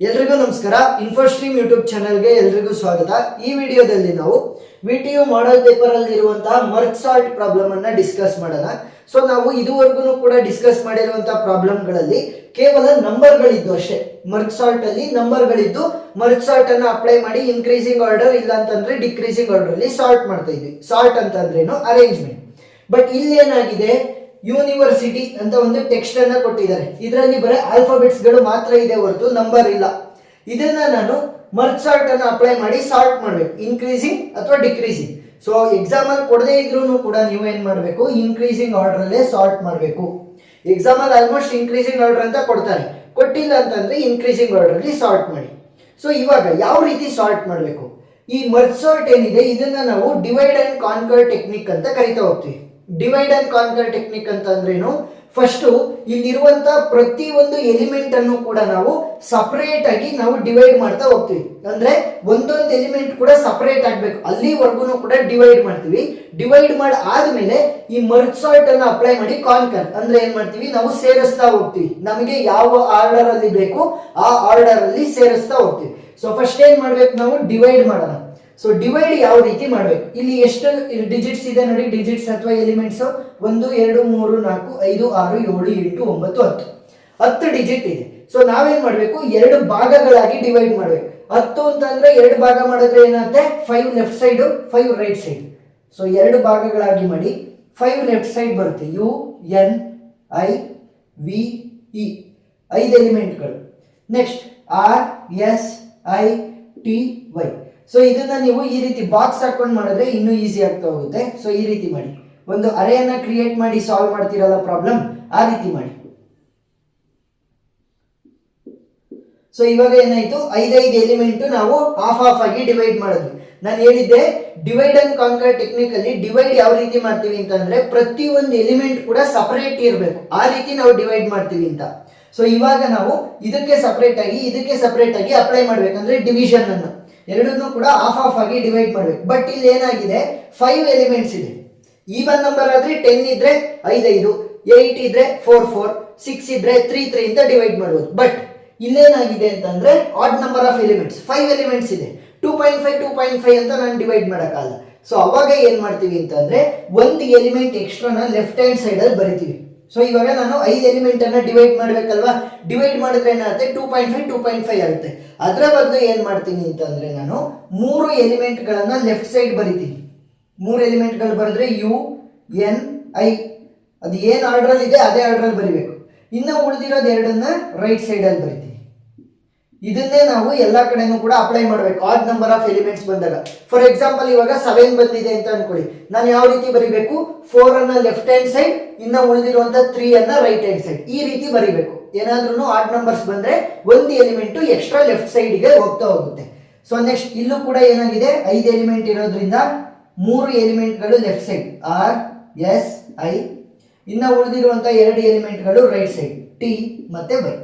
ಎಲ್ರಿಗೂ ನಮಸ್ಕಾರ. ಇನ್ಫೋಸ್ಟ್ರೀಮ್ ಯೂಟ್ಯೂಬ್ ಚಾನೆಲ್ಗೆ ಎಲ್ರಿಗೂ ಸ್ವಾಗತ. ಈ ವಿಡಿಯೋದಲ್ಲಿ ನಾವು ವಿಟಿಯು ಮಾಡಲ್ ಪೇಪರ್ ಅಲ್ಲಿ ಇರುವಂತಹ ಮರ್ಜ್ ಸಾರ್ಟ್ ಪ್ರಾಬ್ಲಮ್ ಅನ್ನ ಡಿಸ್ಕಸ್ ಮಾಡೋಣ. ಸೊ ನಾವು ಇದುವರೆಗೂ ಕೂಡ ಡಿಸ್ಕಸ್ ಮಾಡಿರುವಂತಹ ಪ್ರಾಬ್ಲಮ್ಗಳಲ್ಲಿ ಕೇವಲ ನಂಬರ್ಗಳಿದ್ದು ಅಷ್ಟೇ. ಮರ್ಜ್ ಸಾರ್ಟ್ ಅಲ್ಲಿ ನಂಬರ್ಗಳಿದ್ದು ಮರ್ಜ್ ಸಾರ್ಟ್ ಅನ್ನ ಅಪ್ಲೈ ಮಾಡಿ ಇನ್ಕ್ರೀಸಿಂಗ್ ಆರ್ಡರ್ ಇಲ್ಲ ಅಂತಂದ್ರೆ ಡಿಕ್ರೀಸಿಂಗ್ ಆರ್ಡರ್ ಅಲ್ಲಿ ಸಾರ್ಟ್ ಮಾಡ್ತಾ ಇದ್ವಿ. ಸಾರ್ಟ್ ಅಂತಂದ್ರೇನು ಅರೇಂಜ್ಮೆಂಟ್. ಬಟ್ ಇಲ್ಲಿ ಏನಾಗಿದೆ, ಯೂನಿವರ್ಸಿಟಿ ಅಂತ ಒಂದು ಟೆಕ್ಸ್ಟ್ ಅನ್ನ ಕೊಟ್ಟಿದ್ದಾರೆ. ಇದರಲ್ಲಿ ಬರೀ ಆಲ್ಫಾಬೆಟ್ಸ್ ಗಳು ಮಾತ್ರ ಇದೆ ಹೊರತು ನಂಬರ್ ಇಲ್ಲ. ಇದನ್ನ ನಾನು ಮರ್ಜ್ ಸಾರ್ಟ್ ಅನ್ನ ಅಪ್ಲೈ ಮಾಡಿ ಸಾರ್ಟ್ ಮಾಡಬೇಕು, ಇನ್ಕ್ರೀಸಿಂಗ್ ಅಥವಾ ಡಿಕ್ರೀಸಿಂಗ್. ಸೊ ಎಕ್ಸಾಮ್ ಅಲ್ಲಿ ಕೊಡದೇ ಇದ್ರೂ ಕೂಡ ನೀವು ಏನ್ ಮಾಡಬೇಕು, ಇನ್ಕ್ರೀಸಿಂಗ್ ಆರ್ಡರ್ ಅಲ್ಲೇ ಸಾರ್ಟ್ ಮಾಡಬೇಕು. ಎಕ್ಸಾಮ್ ಅಲ್ಲಿ ಆಲ್ಮೋಸ್ಟ್ ಇನ್ಕ್ರೀಸಿಂಗ್ ಆರ್ಡರ್ ಅಂತ ಕೊಡ್ತಾರೆ, ಕೊಟ್ಟಿಲ್ಲ ಅಂತಂದ್ರೆ ಇನ್ಕ್ರೀಸಿಂಗ್ ಆರ್ಡರ್ ಅಲ್ಲಿ ಸಾರ್ಟ್ ಮಾಡಿ. ಸೊ ಇವಾಗ ಯಾವ ರೀತಿ ಸಾರ್ಟ್ ಮಾಡಬೇಕು, ಈ ಮರ್ಜ್ ಸಾರ್ಟ್ ಏನಿದೆ ಇದನ್ನ ನಾವು ಡಿವೈಡ್ ಅಂಡ್ ಕಾನ್ಕರ್ ಟೆಕ್ನಿಕ್ ಅಂತ ಕರಿತಾ ಹೋಗ್ತೀವಿ. ಡಿವೈಡ್ ಅಂಡ್ ಕಾನ್ಕರ್ ಟೆಕ್ನಿಕ್ ಅಂತ ಅಂದ್ರೇನು, ಫಸ್ಟ್ ಇಲ್ಲಿರುವಂತ ಪ್ರತಿ ಒಂದು ಎಲಿಮೆಂಟ್ ಅನ್ನು ಕೂಡ ನಾವು ಸಪರೇಟ್ ಆಗಿ ನಾವು ಡಿವೈಡ್ ಮಾಡ್ತಾ ಹೋಗ್ತೀವಿ. ಅಂದ್ರೆ ಒಂದೊಂದು ಎಲಿಮೆಂಟ್ ಕೂಡ ಸಪರೇಟ್ ಆಗ್ಬೇಕು, ಅಲ್ಲಿವರೆಗೂ ಕೂಡ ಡಿವೈಡ್ ಮಾಡ್ತೀವಿ. ಡಿವೈಡ್ ಮಾಡಿ ಆದ್ಮೇಲೆ ಈ ಮರ್ಜ್ ಸಾರ್ಟ್ ಅನ್ನ ಅಪ್ಲೈ ಮಾಡಿ ಕಾನ್ಕರ್ ಅಂದ್ರೆ ಏನ್ ಮಾಡ್ತೀವಿ, ನಾವು ಸೇರಿಸ್ತಾ ಹೋಗ್ತೀವಿ. ನಮಗೆ ಯಾವ ಆರ್ಡರ್ ಅಲ್ಲಿ ಬೇಕು ಆ ಆರ್ಡರ್ ಅಲ್ಲಿ ಸೇರಿಸ್ತಾ ಹೋಗ್ತೀವಿ. ಸೊ ಫಸ್ಟ್ ಏನ್ ಮಾಡ್ಬೇಕು, ನಾವು ಡಿವೈಡ್ ಮಾಡೋಣ. ಸೊ ಡಿವೈಡ್ ಯಾವ ರೀತಿ ಮಾಡಬೇಕು, ಇಲ್ಲಿ ಎಷ್ಟು ಡಿಜಿಟ್ಸ್ ಇದೆ ನೋಡಿ, ಡಿಜಿಟ್ಸ್ ಅಥವಾ ಎಲಿಮೆಂಟ್ಸ್ 1 2 3 4 5 6 7 8 9 10 ಡಿಜಿಟ್ ಇದೆ. ಸೊ ನಾವೇನ್ ಮಾಡ್ಬೇಕು, ಎರಡು ಭಾಗಗಳಾಗಿ ಡಿವೈಡ್ ಮಾಡ್ಬೇಕು. 10 ಅಂತಂದ್ರೆ ಎರಡು ಭಾಗ ಮಾಡಿದ್ರೆ ಏನಾಗುತ್ತೆ, 5 left side 5 right side. So ಎರಡು ಭಾಗಗಳಾಗಿ ಮಾಡಿ 5 ಲೆಫ್ಟ್ ಸೈಡ್ ಬರುತ್ತೆ, U N I V E 5 ಎಲಿಮೆಂಟ್ಗಳು. Next R S I T Y. So ಇದನ್ನ ನೀವು ಈ ರೀತಿ ಬಾಕ್ಸ್ ಹಾಕೊಂಡು ಮಾಡಿದ್ರೆ ಇನ್ನೂ ಈಸಿ ಆಗ್ತಾ ಹೋಗುತ್ತೆ. ಸೊ ಈ ರೀತಿ ಮಾಡಿ, ಒಂದು ಅರೇಯನ್ನ ಕ್ರಿಯೇಟ್ ಮಾಡಿ ಸಾಲ್ವ್ ಮಾಡ್ತಿರಲ್ಲ ಪ್ರಾಬ್ಲಮ್, ಆ ರೀತಿ ಮಾಡಿ. ಸೊ ಇವಾಗ ಏನಾಯ್ತು, 5 ಎಲಿಮೆಂಟ್ ನಾವು ಹಾಫ್ ಹಾಫ್ ಆಗಿ ಡಿವೈಡ್ ಮಾಡಿದ್ವಿ. ನಾನು ಹೇಳಿದ್ದೆ ಡಿವೈಡ್ ಅಂಡ್ ಕಾನ್ಕರ್ ಟೆಕ್ನಿಕ್ ಅಲ್ಲಿ ಡಿವೈಡ್ ಯಾವ ರೀತಿ ಮಾಡ್ತೀವಿ ಅಂತಂದ್ರೆ ಪ್ರತಿ ಒಂದು ಎಲಿಮೆಂಟ್ ಕೂಡ ಸಪರೇಟ್ ಇರಬೇಕು, ಆ ರೀತಿ ನಾವು ಡಿವೈಡ್ ಮಾಡ್ತೀವಿ ಅಂತ. ಸೊ ಇವಾಗ ನಾವು ಇದಕ್ಕೆ ಸಪರೇಟ್ ಆಗಿ ಅಪ್ಲೈ ಮಾಡ್ಬೇಕಂದ್ರೆ ಡಿವಿಷನ್ ಅನ್ನು ಎರಡನ್ನೂ ಕೂಡ ಹಾಫ್ ಹಾಫ್ ಆಗಿ ಡಿವೈಡ್ ಮಾಡ್ಬೇಕು. ಬಟ್ ಇಲ್ಲಿ ಏನಾಗಿದೆ, 5 ಎಲಿಮೆಂಟ್ಸ್ ಇದೆ. ಈವನ್ ನಂಬರ್ ಆದ್ರೆ 10 ಇದ್ರೆ 5 5, 8 ಇದ್ರೆ 4 4, 6 ಇದ್ರೆ 3 3 ಅಂತ ಡಿವೈಡ್ ಮಾಡ್ಬೋದು. ಬಟ್ ಇಲ್ಲೇನಾಗಿದೆ ಅಂತಂದ್ರೆ odd number of elements 5 elements ಇದೆ, 2.5 ಅಂತ ನಾನು ಡಿವೈಡ್ ಮಾಡಕ್ಕಾಗಲ್ಲ. ಸೊ ಅವಾಗ ಏನ್ ಮಾಡ್ತೀವಿ ಅಂತಂದ್ರೆ ಒಂದು ಎಲಿಮೆಂಟ್ ಎಕ್ಸ್ಟ್ರಾನ ಲೆಫ್ಟ್ ಹ್ಯಾಂಡ್ ಸೈಡ್ ಅಲ್ಲಿ ಬರಿತೀವಿ. ಸೊ ಇವಾಗ ನಾನು 5 ಎಲಿಮೆಂಟ್ ಅನ್ನ ಡಿವೈಡ್ ಮಾಡ್ಬೇಕಲ್ವಾ, ಡಿವೈಡ್ ಮಾಡಿದ್ರೆ ಏನಾಗುತ್ತೆ 2.5 ಆಗುತ್ತೆ. ಅದರ ಬದಲು ಏನ್ ಮಾಡ್ತೀನಿ ಅಂತಂದ್ರೆ ನಾನು 3 ಎಲಿಮೆಂಟ್ ಗಳನ್ನ ಲೆಫ್ಟ್ ಸೈಡ್ ಬರಿತೀನಿ. 3 ಎಲಿಮೆಂಟ್ ಗಳು ಬರೆದ್ರೆ ಯು ಎನ್ ಐ, ಅದು ಏನ್ ಆರ್ಡರ್ ಅಲ್ಲಿ ಇದೆ ಅದೇ ಆರ್ಡರ್ ಅಲ್ಲಿ ಬರಿಬೇಕು. ಇನ್ನು ಉಳಿದಿರೋದು ಎರಡನ್ನ ರೈಟ್ ಸೈಡ್ ಅಲ್ಲಿ ಬರಿತೀನಿ. ಇದನ್ನೇ ನಾವು ಎಲ್ಲಾ ಕಡೆನೂ ಕೂಡ ಅಪ್ಲೈ ಮಾಡಬೇಕು ಆಡ್ ನಂಬರ್ ಆಫ್ ಎಲಿಮೆಂಟ್ಸ್ ಬಂದಾಗ. ಫಾರ್ ಎಕ್ಸಾಂಪಲ್ ಇವಾಗ 7 ಬಂದಿದೆ ಅಂತ ಅನ್ಕೊಳ್ಳಿ, ನಾನು ಯಾವ ರೀತಿ ಬರಿಬೇಕು, 4 ಅನ್ನ ಲೆಫ್ಟ್ ಹ್ಯಾಂಡ್ ಸೈಡ್, ಇನ್ನ ಉಳಿದಿರುವಂತ 3 ಅನ್ನ ರೈಟ್ ಹ್ಯಾಂಡ್ ಸೈಡ್, ಈ ರೀತಿ ಬರಿಬೇಕು. ಏನಾದ್ರೂ ಆಡ್ ನಂಬರ್ಸ್ ಬಂದ್ರೆ ಒಂದು ಎಲಿಮೆಂಟ್ ಎಕ್ಸ್ಟ್ರಾ ಲೆಫ್ಟ್ ಸೈಡ್ ಗೆ ಹೋಗ್ತಾ ಹೋಗುತ್ತೆ. ಸೊ ನೆಕ್ಸ್ಟ್ ಇಲ್ಲೂ ಕೂಡ ಏನಾಗಿದೆ, 5 ಎಲಿಮೆಂಟ್ ಇರೋದ್ರಿಂದ 3 ಎಲಿಮೆಂಟ್ಗಳು left side R S I, ಇನ್ನ ಉಳಿದಿರುವಂತ 2 ಎಲಿಮೆಂಟ್ಗಳು ರೈಟ್ ಸೈಡ್ ಟಿ ಮತ್ತೆ ವೈ.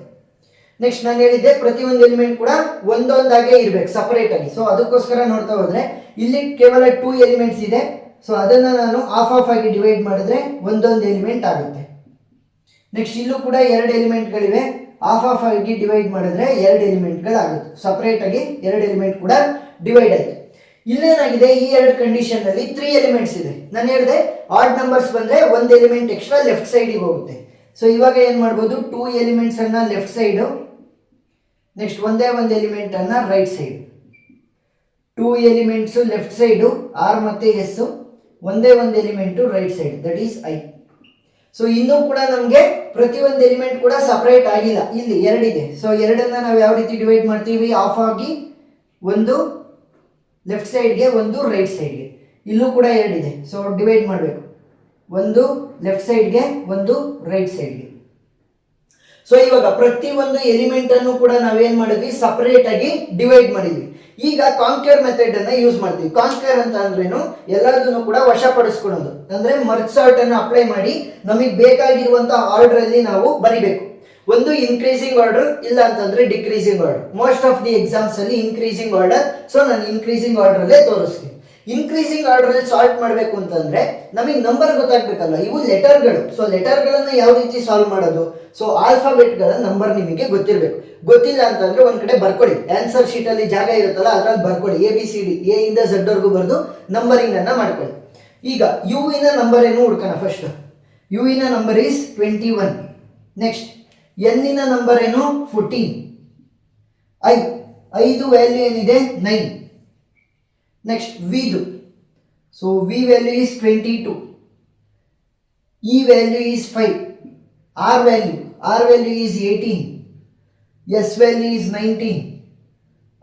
ನೆಕ್ಸ್ಟ್ ನಾನು ಹೇಳಿದ್ದೆ ಪ್ರತಿಯೊಂದು ಎಲಿಮೆಂಟ್ ಕೂಡ ಒಂದೊಂದಾಗೆ ಇರ್ಬೇಕು ಸಪರೇಟ್ ಆಗಿ. ಸೊ ಅದಕ್ಕೋಸ್ಕರ ನೋಡ್ತಾ ಹೋದ್ರೆ ಇಲ್ಲಿ ಕೇವಲ 2 ಎಲಿಮೆಂಟ್ಸ್ ಇದೆ. ಸೊ ಅದನ್ನ ನಾನು ಹಾಫ್ ಹಾಫ್ ಆಗಿ ಡಿವೈಡ್ ಮಾಡಿದ್ರೆ ಒಂದೊಂದು ಎಲಿಮೆಂಟ್ ಆಗುತ್ತೆ. ನೆಕ್ಸ್ಟ್ ಇಲ್ಲೂ ಕೂಡ 2 ಎಲಿಮೆಂಟ್ಗಳಿವೆ, ಹಾಫ್ ಹಾಫ್ ಆಗಿ ಡಿವೈಡ್ ಮಾಡಿದ್ರೆ 2 ಎಲಿಮೆಂಟ್ಗಳಾಗುತ್ತೆ. ಸಪರೇಟ್ ಆಗಿ 2 ಎಲಿಮೆಂಟ್ ಕೂಡ ಡಿವೈಡ್ ಆಯ್ತು. ಇಲ್ಲೇನಾಗಿದೆ, ಈ 2 ಕಂಡೀಷನ್ ಅಲ್ಲಿ 3 ಎಲಿಮೆಂಟ್ಸ್ ಇದೆ. ನಾನು ಹೇಳಿದೆ ಆಡ್ ನಂಬರ್ಸ್ ಬಂದ್ರೆ ಒಂದು ಎಲಿಮೆಂಟ್ ಎಕ್ಸ್ಟ್ರಾ ಲೆಫ್ಟ್ ಸೈಡ್ ಹೋಗುತ್ತೆ. ಸೊ ಇವಾಗ ಏನ್ ಮಾಡ್ಬೋದು, 2 ಎಲಿಮೆಂಟ್ಸ್ ಅನ್ನ ಲೆಫ್ಟ್ ಸೈಡ್, ನೆಕ್ಸ್ಟ್ ಒಂದೇ ಒಂದು ಎಲಿಮೆಂಟ್ ಅನ್ನ right side. 2 elements left side R ಮತ್ತೆ ಎಸ್, ಒಂದೇ ಒಂದು element right side that is I. So ಇನ್ನೂ ಕೂಡ ನಮಗೆ ಪ್ರತಿಯೊಂದು ಎಲಿಮೆಂಟ್ ಕೂಡ ಸಪರೇಟ್ ಆಗಿಲ್ಲ, ಇಲ್ಲಿ 2 ಇದೆ. ಸೊ ಎರಡನ್ನ ನಾವು ಯಾವ ರೀತಿ ಡಿವೈಡ್ ಮಾಡ್ತೀವಿ, ಆಫ್ ಆಗಿ ಒಂದು ಲೆಫ್ಟ್ ಸೈಡ್ಗೆ ಒಂದು ರೈಟ್ ಸೈಡ್ಗೆ. ಇಲ್ಲೂ ಕೂಡ 2 ಇದೆ. ಸೊ ಡಿವೈಡ್ ಮಾಡಬೇಕು, ಒಂದು ಲೆಫ್ಟ್ ಸೈಡ್ಗೆ ಒಂದು ರೈಟ್ ಸೈಡ್ಗೆ. ಸೊ ಇವಾಗ ಪ್ರತಿ ಒಂದು ಎಲಿಮೆಂಟ್ ಅನ್ನು ಕೂಡ ನಾವೇನ್ ಮಾಡಿದ್ವಿ, ಸಪರೇಟ್ ಆಗಿ ಡಿವೈಡ್ ಮಾಡಿದ್ವಿ. ಈಗ ಕಾಂಕರ್ ಮೆಥಡ್ ಅನ್ನ ಯೂಸ್ ಮಾಡ್ತೀವಿ. ಕಾಂಕರ್ ಅಂತ ಅಂದ್ರೇನು, ಎಲ್ಲದನ್ನು ಕೂಡ ವಶಪಡಿಸ್ಕೊಳ್ಳೋದು. ಅಂದ್ರೆ ಮರ್ಜ್ ಸಾರ್ಟ್ ಅನ್ನು ಅಪ್ಲೈ ಮಾಡಿ ನಮಗೆ ಬೇಕಾಗಿರುವಂತಹ ಆರ್ಡರ್ ಅಲ್ಲಿ ನಾವು ಬರಿಬೇಕು. ಒಂದು ಇನ್ಕ್ರೀಸಿಂಗ್ ಆರ್ಡರ್, ಇಲ್ಲ ಅಂತಂದ್ರೆ decreasing order. Most of the exams ಅಲ್ಲಿ ಇನ್ಕ್ರೀಸಿಂಗ್ ಆರ್ಡರ್. ಸೊ ನಾನು ಇನ್ಕ್ರೀಸಿಂಗ್ ಆರ್ಡರ್ ಅಲ್ಲೇ ತೋರಿಸ್ತೀನಿ. ಇನ್ಕ್ರೀಸಿಂಗ್ ಆರ್ಡರ್ ಅಲ್ಲಿ ಸಾಲ್ವ್ ಮಾಡಬೇಕು ಅಂತಂದ್ರೆ ನಮಗೆ ನಂಬರ್ ಗೊತ್ತಾಗ್ಬೇಕಲ್ಲ, ಇವು ಲೆಟರ್ಗಳು. ಸೊ ಲೆಟರ್ಗಳನ್ನ ಯಾವ ರೀತಿ ಸಾಲ್ವ್ ಮಾಡೋದು? ಸೊ ಆಲ್ಫಾಬೆಟ್ ಗಳ ನಂಬರ್ ನಿಮಗೆ ಗೊತ್ತಿರಬೇಕು. ಗೊತ್ತಿಲ್ಲ ಅಂತಂದ್ರೆ ಒಂದ್ ಕಡೆ ಬರ್ಕೊಳ್ಳಿ, ಆನ್ಸರ್ ಶೀಟ್ ಅಲ್ಲಿ ಜಾಗ ಇರುತ್ತಲ್ಲ ಅದ್ರಲ್ಲಿ ಬರ್ಕೊಳ್ಳಿ, ABCD A ಇಂದ Z ವರೆಗೂ ಬರೆದು ನಂಬರಿಂಗ್ ಅನ್ನ ಮಾಡ್ಕೊಳ್ಳಿ. ಈಗ ಯು ಇನ ನಂಬರ್ ಏನು ಹುಡ್ಕೋಣ. ಫಸ್ಟ್ ಯು ಇನ ನಂಬರ್ ಈಸ್ 21. ನೆಕ್ಸ್ಟ್ ಎನ್ ಇನ ನಂಬರ್ ಏನು 14. ಐದು ವ್ಯಾಲ್ಯೂ ಏನಿದೆ 9. ನೆಕ್ಸ್ಟ್ ವಿದು, so V value is 22. E value is 5. R value is 18. S value is 19.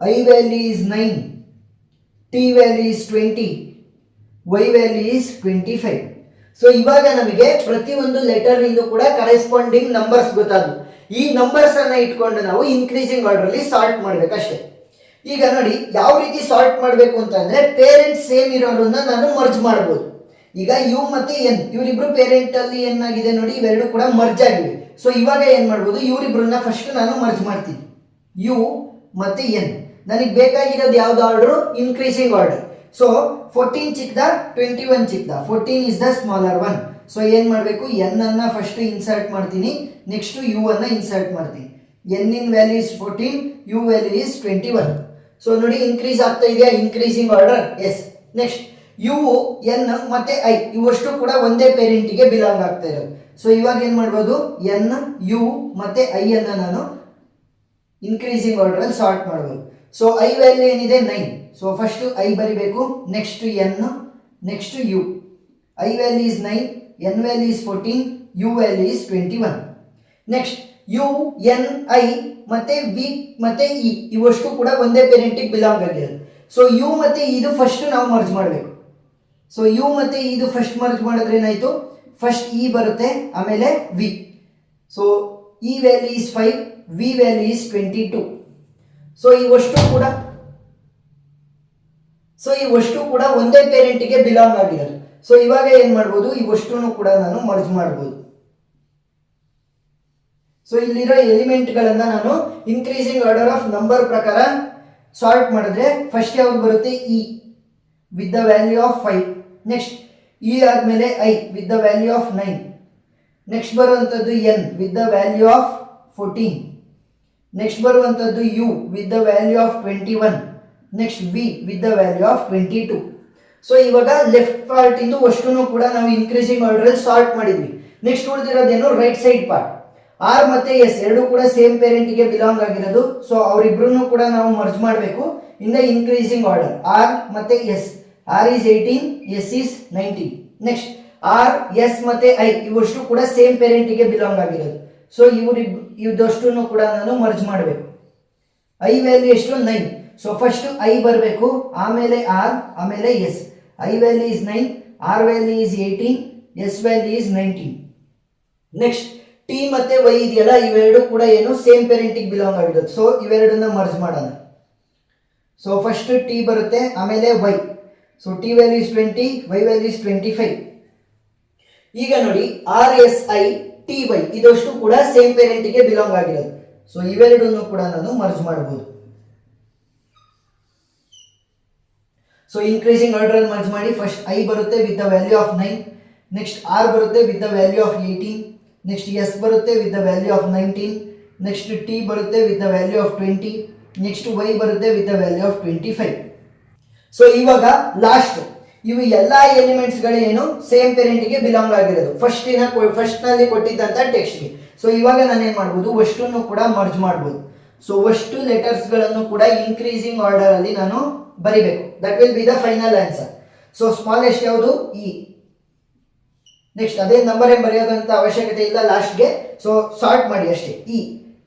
I value is 9. T value is 20. Y value is 25. So ಇವಾಗ ನಮಗೆ ಪ್ರತಿಯೊಂದು letter ಇಂದು ಕೂಡ corresponding numbers ಗೊತ್ತಾದ್ರು. ಈ ನಂಬರ್ಸ್ ಅನ್ನ ಇಟ್ಕೊಂಡು ನಾವು ಇನ್ಕ್ರೀಸಿಂಗ್ ಆರ್ಡರ್ ಅಲ್ಲಿ ಸಾರ್ಟ್ ಮಾಡ್ಬೇಕಷ್ಟೇ. ಈಗ ನೋಡಿ ಯಾವ ರೀತಿ ಸಾರ್ಟ್ ಮಾಡಬೇಕು ಅಂತಂದ್ರೆ, ಪೇರೆಂಟ್ಸ್ ಸೇಮ್ ಇರೋರನ್ನ ನಾನು ಮರ್ಜ್ ಮಾಡಬಹುದು. ಈಗ ಯು ಮತ್ತೆ ಎನ್ ಇವರಿಬ್ರು ಪೇರೆಂಟ್ ಅಲ್ಲಿ ಏನಾಗಿದೆ ನೋಡಿ, ಇವೆರಡು ಕೂಡ ಮರ್ಜ್ ಆಗಿವೆ. ಸೊ ಇವಾಗ ಏನ್ ಮಾಡ್ಬೋದು, ಇವರಿಬ್ರನ್ನ ಫಸ್ಟ್ ನಾನು ಮರ್ಜ್ ಮಾಡ್ತೀನಿ. ಯು ಮತ್ತೆ ಎನ್ ನನಗೆ ಬೇಕಾಗಿರೋದು ಯಾವ್ದು ಆರ್ಡರ್? Increasing order. ಸೊ 14 ಚಿಕ್ಕದ 21 ಚಿಕ್ಕದ, 14 is the smaller one. So ಏನ್ ಮಾಡಬೇಕು, ಎನ್ ಅನ್ನ ಫಸ್ಟ್ ಇನ್ಸರ್ಟ್ ಮಾಡ್ತೀನಿ, ನೆಕ್ಸ್ಟ್ ಯು ಅನ್ನ ಇನ್ಸರ್ಟ್ ಮಾಡ್ತೀನಿ. ಎನ್ ಇನ್ value is 14, U value is 21. So ನೋಡಿ ಇನ್ಕ್ರೀಸ್ ಆಗ್ತಾ ಇದೆಯಾ, increasing order. Yes. Next U N ಮತ್ತೆ ಐ ಇವಷ್ಟು ಕೂಡ ಒಂದೇ ಪೇರೆಂಟಿಗೆ ಬಿಲಾಂಗ್ ಆಗ್ತಾ ಇರೋದು. ಸೊ ಇವಾಗ ಏನ್ ಮಾಡ್ಬೋದು, ಎನ್ ಯು ಮತ್ತೆ ಐ ಅನ್ನ ನಾನು ಇನ್ಕ್ರೀಸಿಂಗ್ ಆರ್ಡರ್ ಅಲ್ಲಿ ಸಾರ್ಟ್ ಮಾಡ್ಬೋದು. ಸೊ ಐ ವ್ಯಾಲ್ಯೂ ಏನಿದೆ 9. ಸೊ ಫಸ್ಟ್ ಐ ಬರಿಬೇಕು, next N, next U. I value is 9, N value is 14, U value is 21. Next U N I ಮತ್ತೆ ವಿ ಮತ್ತೆ ಇ ಇವಷ್ಟು ಕೂಡ ಒಂದೇ ಪೇರೆಂಟಿಗೆ ಬಿಲಾಂಗ್ ಆಗಿರೋದು. ಸೊ ಯು ಮತ್ತೆ ಇದು ಫಸ್ಟ್ ನಾವು ಮರ್ಜ್ ಮಾಡಬೇಕು. ಸೊ ಯು ಮತ್ತೆ ಇದು ಫಸ್ಟ್ ಮರ್ಜ್ ಮಾಡಿದ್ರೆ ಏನಾಯ್ತು, ಫಸ್ಟ್ ಇ ಬರುತ್ತೆ, ಆಮೇಲೆ V. So E value is 5, V value is 22. So ಇವಷ್ಟು ಕೂಡ ಒಂದೇ ಪೇರೆಂಟಿಗೆ ಬಿಲಾಂಗ್ ಆಗಿರೋದು. ಸೊ ಇವಾಗ ಏನ್ ಮಾಡ್ಬೋದು, ಇವಷ್ಟು ಕೂಡ ನಾನು ಮರ್ಜ್ ಮಾಡ್ಬೋದು. ಸೊ ಇಲ್ಲಿರೋ ಎಲಿಮೆಂಟ್ ಗಳನ್ನ ನಾನು ಇನ್ಕ್ರೀಸಿಂಗ್ ಆರ್ಡರ್ ಆಫ್ ನಂಬರ್ ಪ್ರಕಾರ ಸಾರ್ಟ್ ಮಾಡಿದ್ರೆ ಫಸ್ಟ್ ಯಾವ್ದು ಬರುತ್ತೆ, E with the value of 5. Next E ಆದ್ಮೇಲೆ I with the value of 9. Next ಬರುವಂತದ್ದು N with the value of 14. Next ಬರುವಂತದ್ದು U with the value of 21. Next V with the value of 22. So ಇವಾಗ left part ಇಂದು ಅಷ್ಟನ್ನು ಕೂಡ ನಾವು increasing order ಅಲ್ಲಿ sort ಮಾಡಿದ್ವಿ. ನೆಕ್ಸ್ಟ್ ಉಳಿದಿರೋದೇನು, ರೈಟ್ ಸೈಡ್ ಪಾರ್ಟ್. ಆರ್ ಮತ್ತೆ ಎಸ್ ಎರಡು ಕೂಡ ಸೇಮ್ ಪೇರೆಂಟ್ಗೆ ಬಿಲಾಂಗ್ ಆಗಿರೋದು. ಸೊ ಅವರಿಬ್ರು ಕೂಡ ನಾವು ಮರ್ಜ್ ಮಾಡಬೇಕು in the increasing order. R ಮತ್ತೆ S, R is 18, S is 19. Next R S ಮತ್ತೆ ಐ ಇವಷ್ಟು ಕೂಡ ಸೇಮ್ ಪೇರೆಂಟ್ಗೆ ಬಿಲಾಂಗ್ ಆಗಿರೋದು. ಸೊ ಇದಷ್ಟು ಕೂಡ ನಾನು ಮರ್ಜ್ ಮಾಡಬೇಕು. ಐ ವ್ಯಾಲ್ಯೂ ಎಷ್ಟು 9. ಸೊ ಫಸ್ಟ್ ಐ ಬರಬೇಕು, ಆಮೇಲೆ ಆರ್, ಆಮೇಲೆ S. I value is 9, R value is 18, S value is 19. Next T ಮತ್ತೆ ವೈ ಇದೆಯಲ್ಲ, ಇವೆರಡು ಕೂಡ ಏನು ಸೇಮ್ ಪೇರೆಂಟಿಗೆ ಬಿಲಾಂಗ್ ಆಗಿರೋದು. ಸೊ ಇವೆರಡನ್ನ ಮರ್ಜ್ ಮಾಡೋಣ. ಸೊ ಫಸ್ಟ್ ಟಿ ಬರುತ್ತೆ, ಆಮೇಲೆ Y. So T value is 20, Y value is 25. ಈಗ ನೋಡಿ R S I T Y ಇದಷ್ಟು ಕೂಡ ಸೇಮ್ ಪೇರೆಂಟಿಗೆ ಬಿಲಾಂಗ್ ಆಗಿರೋದು. ಸೊ ಇವೆರಡನ್ನು ಕೂಡ ನಾನು ಮರ್ಜ್ ಮಾಡಬಹುದು. ಸೊ ಇನ್ಕ್ರೀಸಿಂಗ್ ಆರ್ಡರ್ ಅಲ್ಲಿ ಮರ್ಜ್ ಮಾಡಿ ಫಸ್ಟ್ ಐ ಬರುತ್ತೆ with the value of 9. Next R ಬರುತ್ತೆ with the value of 18. Next S ಬರುತ್ತೆ with the value of 19. Next T ಬರುತ್ತೆ with the value of 20. Next Y ಬರುತ್ತೆ with the value of 25. So ಇವಾಗ last ಇವು ಎಲ್ಲಾ elements ಗಳು ಏನು same ಪೇರೆಂಟ್ಗೆ ಬಿಲಾಂಗ್ ಆಗಿರೋದು ಫಸ್ಟ್ ನಲ್ಲಿ ಕೊಟ್ಟಿದ್ದಂತ ಟೆಕ್ಸ್ಟ್ಗೆ. ಸೊ ಇವಾಗ ನಾನು ಏನ್ ಮಾಡ್ಬೋದು, ಅಷ್ಟನ್ನು ಕೂಡ ಮರ್ಜ್ ಮಾಡ್ಬೋದು. ಸೊ ಅಷ್ಟು ಲೆಟರ್ಸ್ ಗಳನ್ನು ಕೂಡ ಇನ್ಕ್ರೀಸಿಂಗ್ ಆರ್ಡರ್ ಅಲ್ಲಿ ನಾನು ಬರಿಬೇಕು. That will be the final answer. So smallest ಯಾವುದು, ಇ. ನೆಕ್ಸ್ಟ್ ಅದೇ ನಂಬರ್ ಏನ್ ಬರೆಯೋದಂತ ಅವಶ್ಯಕತೆ ಇಲ್ಲ ಲಾಸ್ಟ್ಗೆ. ಸೊ ಸಾರ್ಟ್ ಮಾಡಿ ಅಷ್ಟೇ.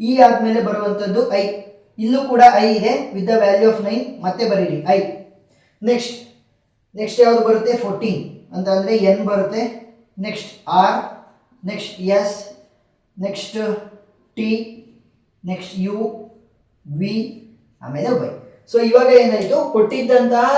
ಇ ಆದ್ಮೇಲೆ ಬರುವಂತದ್ದು ಐ. ಇಲ್ಲೂ ಕೂಡ ಐ ಇದೆ ವಿತ್ ದ ವ್ಯಾಲ್ಯೂ ಆಫ್ 9. ಮತ್ತೆ ಬರೀರಿ ಐ. ನೆಕ್ಸ್ಟ್ ಯಾವುದು ಬರುತ್ತೆ 14 ಅಂತ ಅಂದ್ರೆ ಎನ್ ಬರುತ್ತೆ. Next R, next S, next T, next U, V, ಆಮೇಲೆ ವೈ. ಸೊ ಇವಾಗ ಏನಾಯ್ತು, ಕೊಟ್ಟಿದ್ದಂತಹ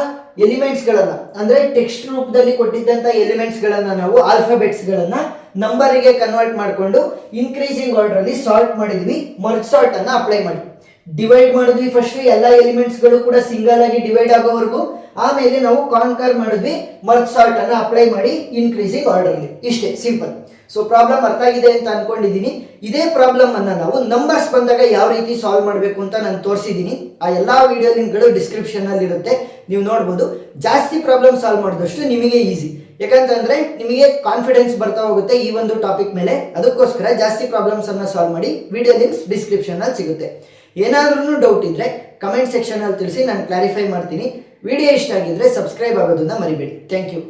ಎಲಿಮೆಂಟ್ಸ್ ಗಳನ್ನ ಅಂದ್ರೆ ಟೆಕ್ಸ್ಟ್ ರೂಪದಲ್ಲಿ ಕೊಟ್ಟಿದ್ದಂತಹ ಎಲಿಮೆಂಟ್ಸ್ ಗಳನ್ನ ನಾವು ಆಲ್ಫಾಬೆಟ್ಸ್ ಗಳನ್ನ ನಂಬರಿಗೆ ಕನ್ವರ್ಟ್ ಮಾಡಿಕೊಂಡು ಇನ್ಕ್ರೀಸಿಂಗ್ ಆರ್ಡರ್ ಅಲ್ಲಿ ಸಾರ್ಟ್ ಮಾಡಿದ್ವಿ. ಮರ್ಜ್ ಸಾರ್ಟ್ ಅನ್ನ ಅಪ್ಲೈ ಮಾಡಿ ಡಿವೈಡ್ ಮಾಡಿದ್ವಿ. ಫಸ್ಟ್ ಎಲ್ಲ ಎಲಿಮೆಂಟ್ಸ್ ಗಳು ಕೂಡ ಸಿಂಗಲ್ ಆಗಿ ಡಿವೈಡ್ ಆಗೋವರೆಗೂ, ಆಮೇಲೆ ನಾವು ಕಾನ್ಕರ್ ಮಾಡಿದ್ವಿ, ಮರ್ಜ್ ಸಾರ್ಟ್ ಅನ್ನು ಅಪ್ಲೈ ಮಾಡಿ ಇನ್ಕ್ರೀಸಿಂಗ್ ಆರ್ಡರ್ಲಿ. ಇಷ್ಟೇ ಸಿಂಪಲ್. ಸೊ ಪ್ರಾಬ್ಲಮ್ ಅರ್ಥ ಆಗಿದೆ ಅಂತ ಅನ್ಕೊಂಡಿದ್ದೀನಿ. ಇದೇ ಪ್ರಾಬ್ಲಮ್ ಅನ್ನ ನಾವು ನಂಬರ್ಸ್ ಬಂದಾಗ ಯಾವ ರೀತಿ ಸಾಲ್ವ್ ಮಾಡಬೇಕು ಅಂತ ನಾನು ತೋರಿಸಿದ್ದೀನಿ. ಆ ಎಲ್ಲಾ ವಿಡಿಯೋ ಲಿಂಕ್ಗಳು ಡಿಸ್ಕ್ರಿಪ್ಷನ್ ಅಲ್ಲಿ ಇರುತ್ತೆ, ನೀವು ನೋಡ್ಬೋದು. ಜಾಸ್ತಿ ಪ್ರಾಬ್ಲಮ್ ಸಾಲ್ವ್ ಮಾಡಿದಷ್ಟು ನಿಮಗೆ ಈಸಿ, ಯಾಕಂತಂದ್ರೆ ನಿಮಗೆ ಕಾನ್ಫಿಡೆನ್ಸ್ ಬರ್ತಾ ಹೋಗುತ್ತೆ ಈ ಒಂದು ಟಾಪಿಕ್ ಮೇಲೆ. ಅದಕ್ಕೋಸ್ಕರ ಜಾಸ್ತಿ ಪ್ರಾಬ್ಲಮ್ಸ್ ಅನ್ನ ಸಾಲ್ವ್ ಮಾಡಿ ವಿಡಿಯೋ ಲಿಂಕ್ಸ್ ಡಿಸ್ಕ್ರಿಪ್ಷನ್ ಅಲ್ಲಿ ಸಿಗುತ್ತೆ. ಏನಾದ್ರೂ ಡೌಟ್ ಇದ್ರೆ ಕಮೆಂಟ್ ಸೆಕ್ಷನ್ ಅಲ್ಲಿ ತಿಳಿಸಿ, ನಾನು ಕ್ಲಾರಿಫೈ ಮಾಡ್ತೀನಿ. ವಿಡಿಯೋ ಇಷ್ಟ ಆಗಿದ್ರೆ ಸಬ್ಸ್ಕ್ರೈಬ್ ಆಗೋದನ್ನ ಮರಿಬೇಡಿ. Thank you.